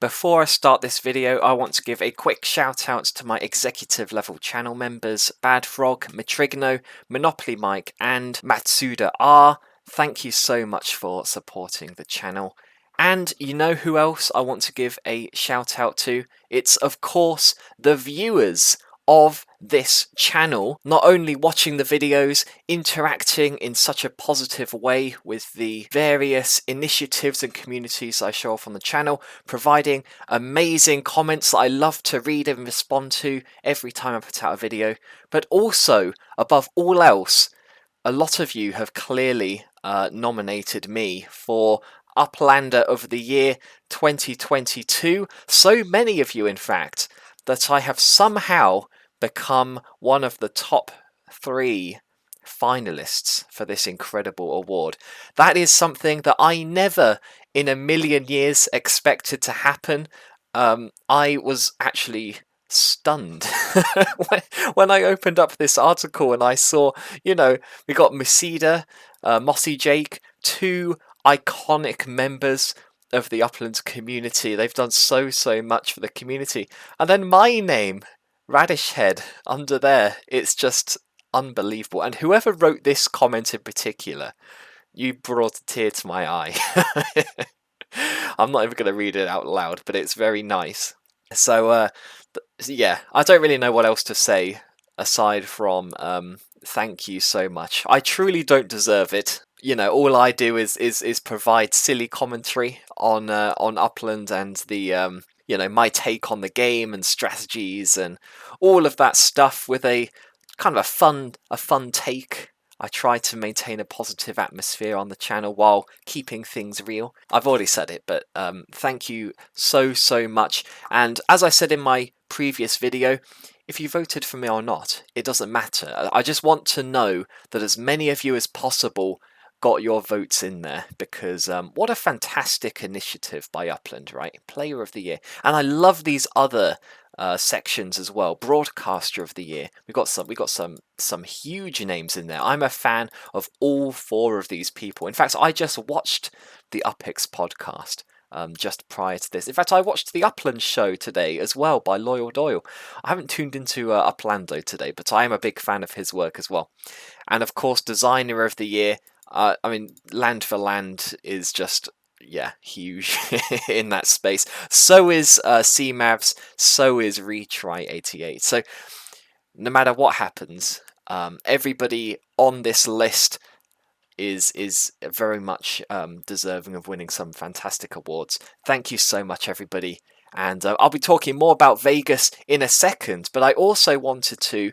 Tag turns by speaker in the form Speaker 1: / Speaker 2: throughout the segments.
Speaker 1: Before I start this video, I want to give a quick shout out to my executive level channel members, Bad Frog, Matrigno, Monopoly Mike and Matsuda R. Thank you so much for supporting the channel. And you know who else I want to give a shout out to? It's of course the viewers of this channel, not only watching the videos, interacting in such a positive way with the various initiatives and communities I show off on the channel, providing amazing comments that I love to read and respond to every time I put out a video, but also, above all else, a lot of you have clearly nominated me for Uplander of the Year 2022. So many of you, in fact, that I have somehow become one of the top 3 finalists for this incredible award. That is something that I never in a million years expected to happen. I was actually stunned when I opened up this article and I saw, we got Masida, Mossy Jake, 2 iconic members of the Upland community. They've done so much for the community. And then my name, Radishhead, under there. It's just unbelievable. And whoever wrote this comment in particular, you brought a tear to my eye. I'm not even going to read it out loud, but it's very nice. So, yeah, I don't really know what else to say aside from thank you so much. I truly don't deserve it. All I do is provide silly commentary on Upland and the my take on the game and strategies and all of that stuff with a kind of a fun take. I try to maintain a positive atmosphere on the channel while keeping things real. I've already said it, but thank you so much. And as I said in my previous video, if you voted for me or not, it doesn't matter. I just want to know that as many of you as possible got your votes in there, because what a fantastic initiative by Upland, right? Player of the Year. And I love these other sections as well. Broadcaster of the Year. We got some huge names in there. I'm a fan of all 4 of these people. In fact, I just watched the Upix podcast just prior to this. In fact, I watched the Upland show today as well by Loyal Doyle. I haven't tuned into Uplando today, but I am a big fan of his work as well. And of course, Designer of the Year. Land for Land is just, huge in that space. So is CMAVs, so is Retry 88. So no matter what happens, everybody on this list is very much deserving of winning some fantastic awards. Thank you so much, everybody. And I'll be talking more about Vegas in a second, but I also wanted to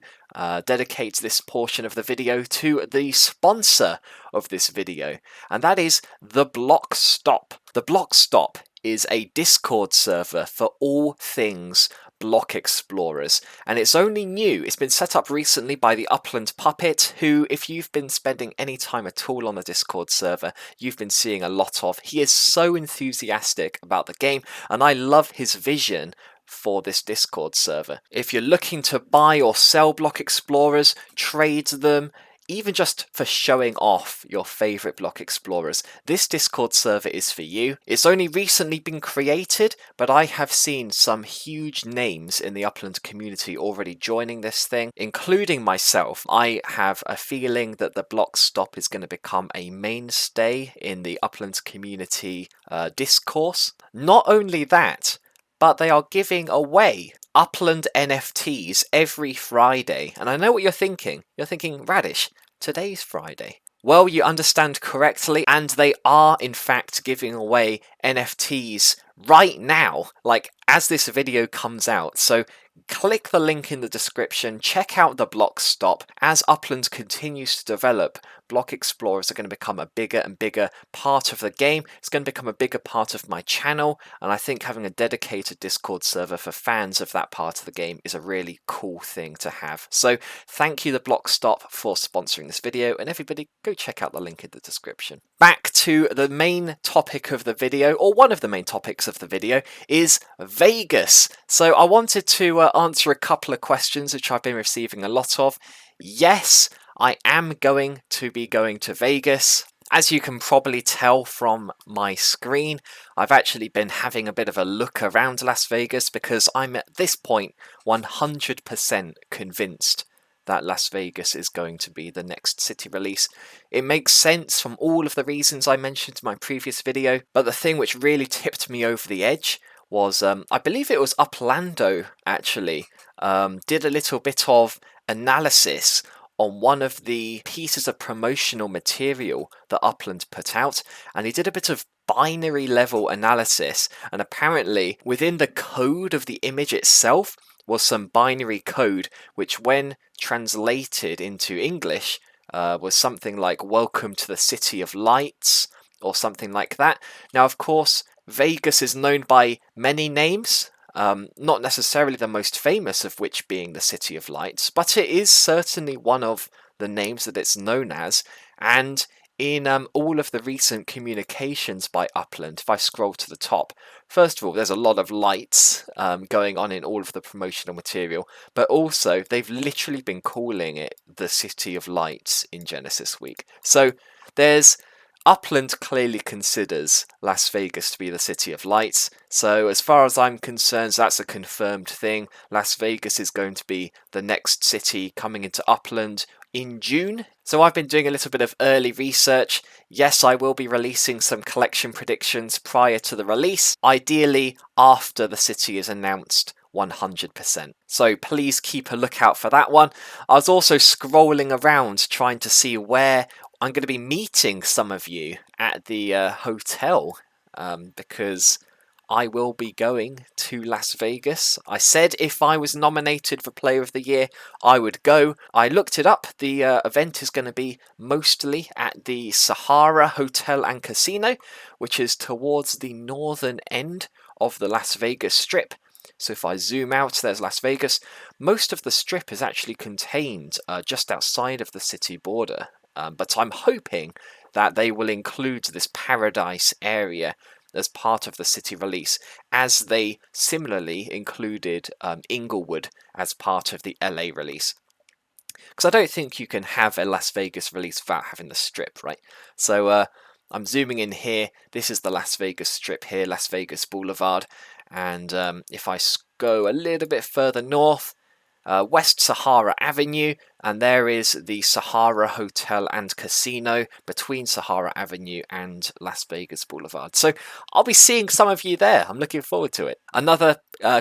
Speaker 1: dedicate this portion of the video to the sponsor of this video, and that is The Block Stop. The Block Stop is a Discord server for all things block explorers, and it's only new. It's been set up recently by the Upland Puppet, who, if you've been spending any time at all on the Discord server, you've been seeing a lot of. He is so enthusiastic about the game, and I love his vision for this Discord server. If you're looking to buy or sell block explorers, trade them, even just for showing off your favourite block explorers, this Discord server is for you. It's only recently been created, but I have seen some huge names in the Upland community already joining this thing, including myself. I have a feeling that the Block Stop is going to become a mainstay in the Upland community discourse. Not only that, but they are giving away Upland NFTs every Friday. And I know what you're thinking. You're thinking, Radish, today's Friday. Well, you understand correctly, and they are in fact giving away NFTs right now, like as this video comes out. So click the link in the description, check out the Block Stop. As Upland continues to develop, block explorers are going to become a bigger and bigger part of the game. It's going to become a bigger part of my channel, and I think having a dedicated Discord server for fans of that part of the game is a really cool thing to have. So thank you, the Block Stop, for sponsoring this video, and everybody go check out the link in the description. Back to the main topic of the video, or one of the main topics of the video, is Vegas. So I wanted to answer a couple of questions which I've been receiving a lot of. Yes, I am going to be going to Vegas. As you can probably tell from my screen, I've actually been having a bit of a look around Las Vegas because I'm at this point 100% convinced that Las Vegas is going to be the next city release. It makes sense from all of the reasons I mentioned in my previous video, but the thing which really tipped me over the edge was, I believe it was Uplando actually, did a little bit of analysis on one of the pieces of promotional material that Upland put out, and he did a bit of binary level analysis, and apparently within the code of the image itself was some binary code which, when translated into English, was something like "Welcome to the City of Lights" or something like that. Now, of course, Vegas is known by many names, not necessarily the most famous of which being the City of Lights, but it is certainly one of the names that it's known as. And in all of the recent communications by Upland, if I scroll to the top, first of all, there's a lot of lights going on in all of the promotional material, but also they've literally been calling it the City of Lights in Genesis Week. So there's Upland clearly considers Las Vegas to be the City of Lights, so as far as I'm concerned, that's a confirmed thing. Las Vegas is going to be the next city coming into Upland in June. So I've been doing a little bit of early research. Yes, I will be releasing some collection predictions prior to the release, ideally after the city is announced 100%. So please keep a lookout for that one. I was also scrolling around trying to see where I'm going to be meeting some of you at the hotel, because I will be going to Las Vegas. I said if I was nominated for Player of the Year, I would go. I looked it up. The event is going to be mostly at the Sahara Hotel and Casino, which is towards the northern end of the Las Vegas Strip. So if I zoom out, there's Las Vegas. Most of the strip is actually contained just outside of the city border. But I'm hoping that they will include this Paradise area as part of the city release, as they similarly included Inglewood as part of the LA release. Because I don't think you can have a Las Vegas release without having the strip, right? So I'm zooming in here. This is the Las Vegas Strip here, Las Vegas Boulevard. And if I go a little bit further north, West Sahara Avenue, and there is the Sahara Hotel and Casino between Sahara Avenue and Las Vegas Boulevard. So I'll be seeing some of you there. I'm looking forward to it. Another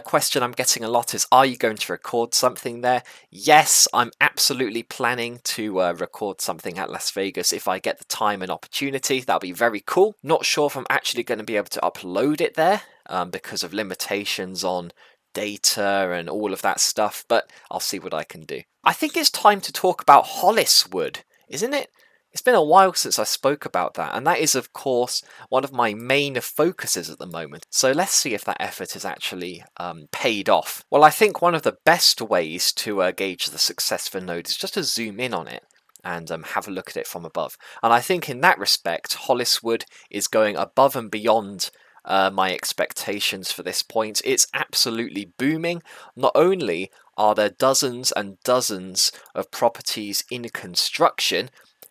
Speaker 1: question I'm getting a lot is, are you going to record something there? Yes, I'm absolutely planning to record something at Las Vegas if I get the time and opportunity. That'll be very cool. Not sure if I'm actually going to be able to upload it there because of limitations on data and all of that stuff, but I'll see what I can do. I think it's time to talk about Holliswood, isn't it? It's been a while since I spoke about that, and that is, of course, one of my main focuses at the moment. So let's see if that effort is actually paid off. Well, I think one of the best ways to gauge the success of a node is just to zoom in on it and have a look at it from above. And I think in that respect, Holliswood is going above and beyond my expectations for this point. It's absolutely booming. Not only are there dozens and dozens of properties in construction,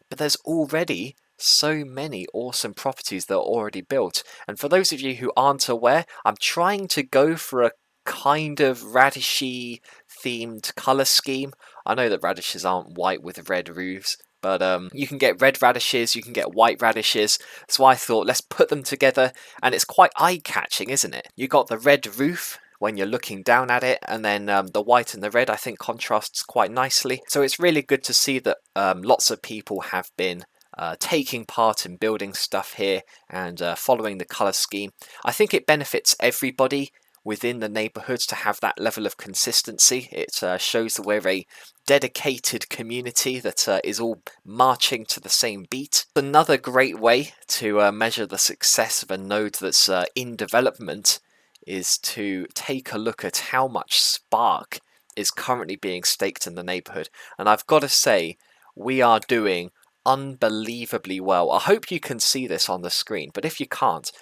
Speaker 1: but there's already so many awesome properties that are already built. And for those of you who aren't aware, I'm trying to go for a kind of radishy themed color scheme. I know that radishes aren't white with red roofs, but you can get red radishes, you can get white radishes, so I thought let's put them together, and it's quite eye-catching, isn't it? You got the red roof when you're looking down at it, and then the white and the red I think contrasts quite nicely, so it's really good to see that lots of people have been taking part in building stuff here and following the colour scheme. I think it benefits everybody within the neighbourhoods to have that level of consistency. It shows that we're a dedicated community that is all marching to the same beat. Another great way to measure the success of a node that's in development is to take a look at how much spark is currently being staked in the neighbourhood. And I've got to say, we are doing unbelievably well. I hope you can see this on the screen, but if you can't,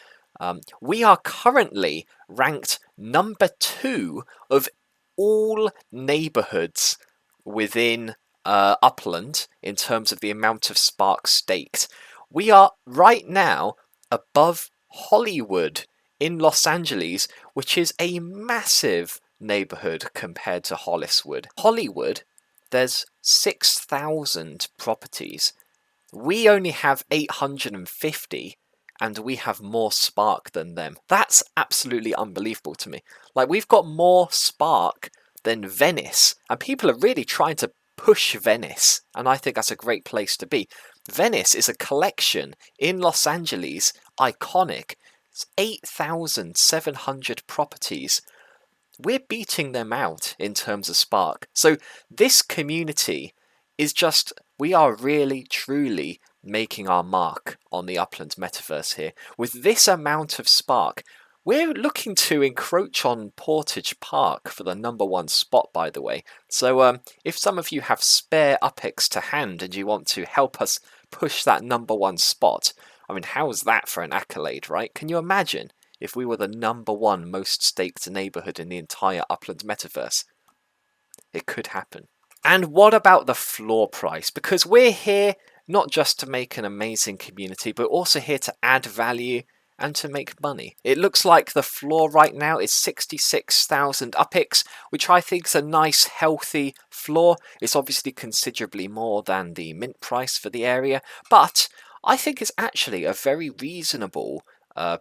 Speaker 1: we are currently ranked number 2 of all neighbourhoods within Upland in terms of the amount of spark staked. We are right now above Hollywood in Los Angeles, which is a massive neighborhood compared to Holliswood. Hollywood, there's 6,000 properties. We only have 850, and we have more spark than them. That's absolutely unbelievable to me. Like, we've got more spark than Venice, and people are really trying to push Venice, and I think that's a great place to be. Venice is a collection in Los Angeles, iconic. It's 8,700 properties. We're beating them out in terms of spark. So this community is just, we are really truly making our mark on the Upland metaverse here. With this amount of spark, we're looking to encroach on Portage Park for the #1 spot, by the way. So if some of you have spare UPX to hand and you want to help us push that #1 spot, I mean, how's that for an accolade, right? Can you imagine if we were the #1 most staked neighborhood in the entire Upland metaverse? It could happen. And what about the floor price? Because we're here not just to make an amazing community, but also here to add value and to make money. It looks like the floor right now is 66,000 UPX, which I think is a nice, healthy floor. It's obviously considerably more than the mint price for the area, but I think it's actually a very reasonable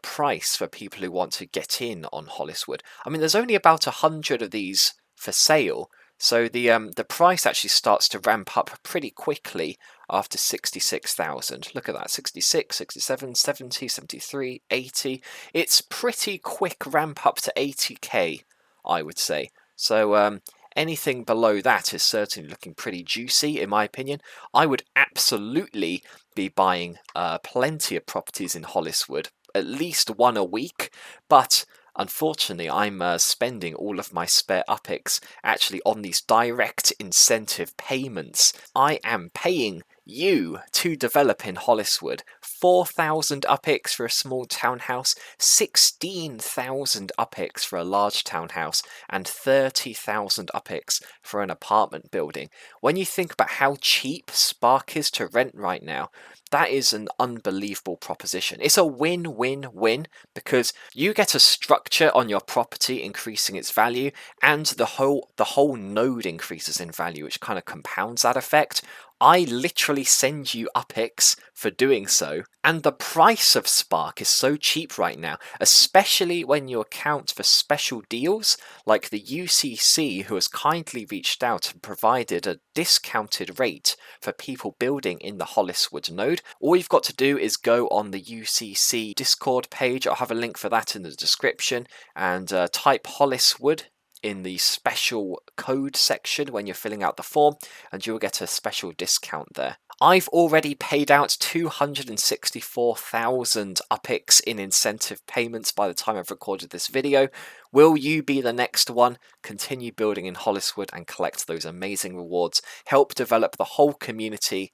Speaker 1: price for people who want to get in on Holliswood. I mean, there's only about 100 of these for sale, so the price actually starts to ramp up pretty quickly after 66,000. Look at that, 66, 67, 70, 73, 80. It's pretty quick ramp up to 80k, I would say. So anything below that is certainly looking pretty juicy, in my opinion. I would absolutely be buying plenty of properties in Holliswood, at least one a week, but unfortunately, I'm spending all of my spare UPX actually on these direct incentive payments. I am paying you to develop in Holliswood. 4,000 UPX for a small townhouse, 16,000 UPX for a large townhouse, and 30,000 UPX for an apartment building. When you think about how cheap Spark is to rent right now, that is an unbelievable proposition. It's a win-win-win because you get a structure on your property increasing its value, and the whole node increases in value, which kind of compounds that effect. I literally send you UPX for doing so, and the price of Spark is so cheap right now, especially when you account for special deals like the UCC, who has kindly reached out and provided a discounted rate for people building in the Holliswood node. All you've got to do is go on the UCC Discord page. I'll have a link for that in the description, and type Holliswood in the special code section when you're filling out the form, and you'll get a special discount there. I've already paid out 264,000 UPX in incentive payments by the time I've recorded this video. Will you be the next one? Continue building in Holliswood and collect those amazing rewards. Help develop the whole community,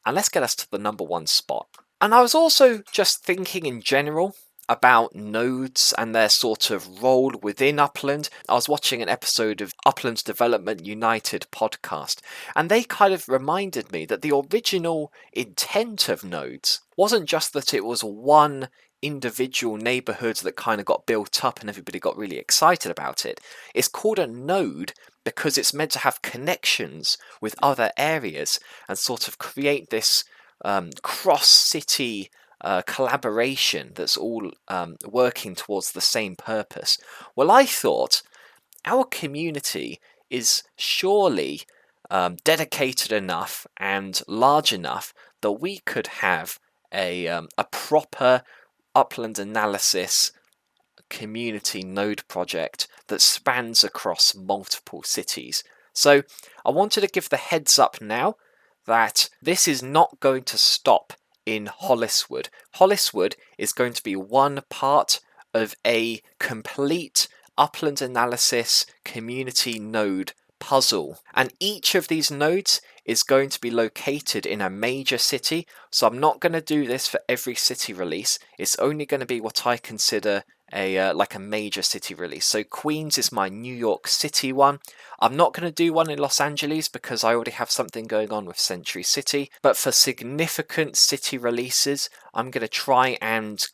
Speaker 1: and let's get us to the #1 spot. And I was also just thinking in general about nodes and their sort of role within Upland. I was watching an episode of Upland Development United podcast, and they kind of reminded me that the original intent of nodes wasn't just that it was one individual neighborhood that kind of got built up and everybody got really excited about it. It's called a node because it's meant to have connections with other areas and sort of create this cross-city collaboration that's all working towards the same purpose. Well, I thought our community is surely dedicated enough and large enough that we could have a proper Upland analysis community node project that spans across multiple cities. So I wanted to give the heads up now that this is not going to stop in Holliswood. Holliswood is going to be one part of a complete Upland analysis community node puzzle, and each of these nodes is going to be located in a major city. So I'm not going to do this for every city release. It's only going to be what I consider like a major city release. So Queens is my New York City one. I'm not going to do one in Los Angeles because I already have something going on with Century City. But for significant city releases, I'm going to try and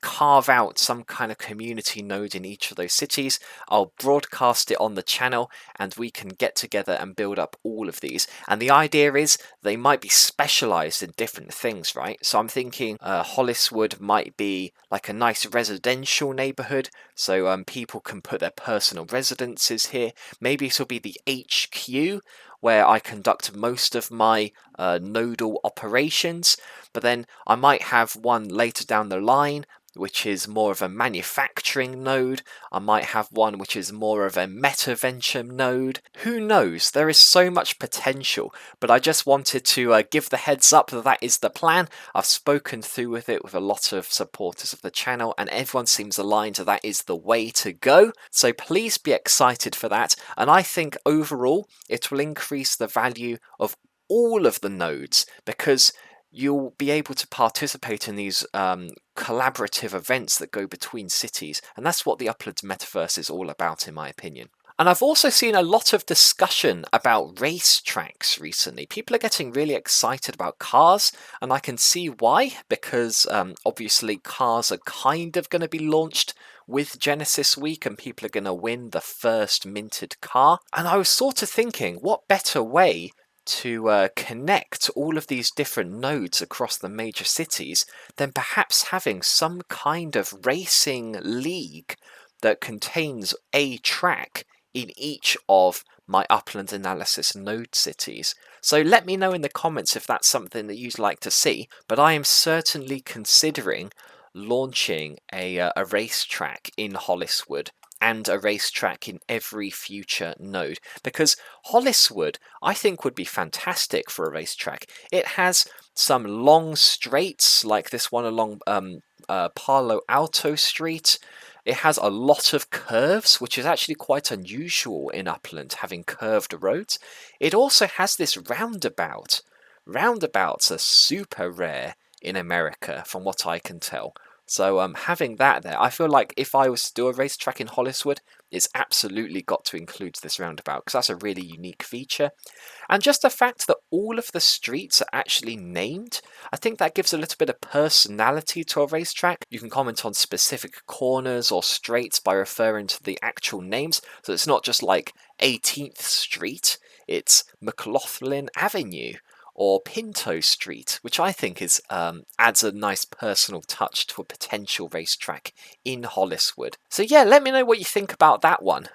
Speaker 1: carve out some kind of community node in each of those cities. I'll broadcast it on the channel and we can get together and build up all of these. And the idea is they might be specialized in different things, right? So I'm thinking Holliswood might be like a nice residential neighborhood, so people can put their personal residences here. Maybe this will be the HQ where I conduct most of my nodal operations, but then I might have one later down the line which is more of a manufacturing node. I might have one which is more of a meta-venture node. Who knows? There is so much potential, but I just wanted to give the heads up that that is the plan. I've spoken through with it with a lot of supporters of the channel, and everyone seems aligned that that is the way to go. So please be excited for that, and I think overall it will increase the value of all of the nodes because you'll be able to participate in these collaborative events that go between cities, and that's what the Upland Metaverse is all about, in my opinion. And I've also seen a lot of discussion about racetracks recently. People are getting really excited about cars, and I can see why, because obviously cars are kind of going to be launched with Genesis Week, and people are going to win the first minted car. And I was sort of thinking, what better way to connect all of these different nodes across the major cities than perhaps having some kind of racing league that contains a track in each of my Upland Analysis node cities. So let me know in the comments if that's something that you'd like to see, but I am certainly considering launching a racetrack in Holliswood and a racetrack in every future node, because Holliswood I think would be fantastic for a racetrack. It has some long straights like this one along Palo Alto Street. It has a lot of curves, which is actually quite unusual in Upland, having curved roads. It also has this roundabout. Roundabouts are super rare in America, from what I can tell. So having that there, I feel like if I was to do a racetrack in Holliswood, it's absolutely got to include this roundabout, because that's a really unique feature. And just the fact that all of the streets are actually named, I think that gives a little bit of personality to a racetrack. You can comment on specific corners or straights by referring to the actual names, so it's not just like 18th Street, it's McLaughlin Avenue or Pinto Street, which I think is adds a nice personal touch to a potential racetrack in Holliswood. So yeah, let me know what you think about that one.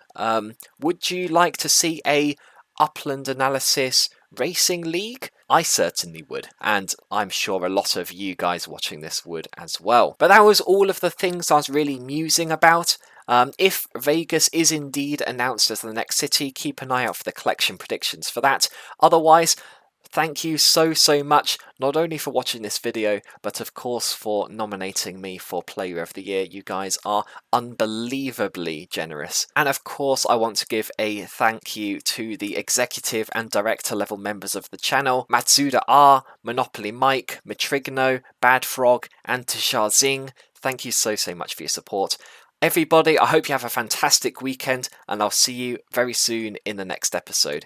Speaker 1: Would you like to see a Upland Analysis Racing League? I certainly would, and I'm sure a lot of you guys watching this would as well. But that was all of the things I was really musing about. If Vegas is indeed announced as the next city, keep an eye out for the collection predictions for that. Otherwise, thank you so much, not only for watching this video, but of course for nominating me for Player of the Year. You guys are unbelievably generous. And of course I want to give a thank you to the executive and director level members of the channel, Matsuda R, Monopoly Mike, Matrigno, Bad Frog, and Tishar Zing. Thank you so much for your support. Everybody, I hope you have a fantastic weekend, and I'll see you very soon in the next episode.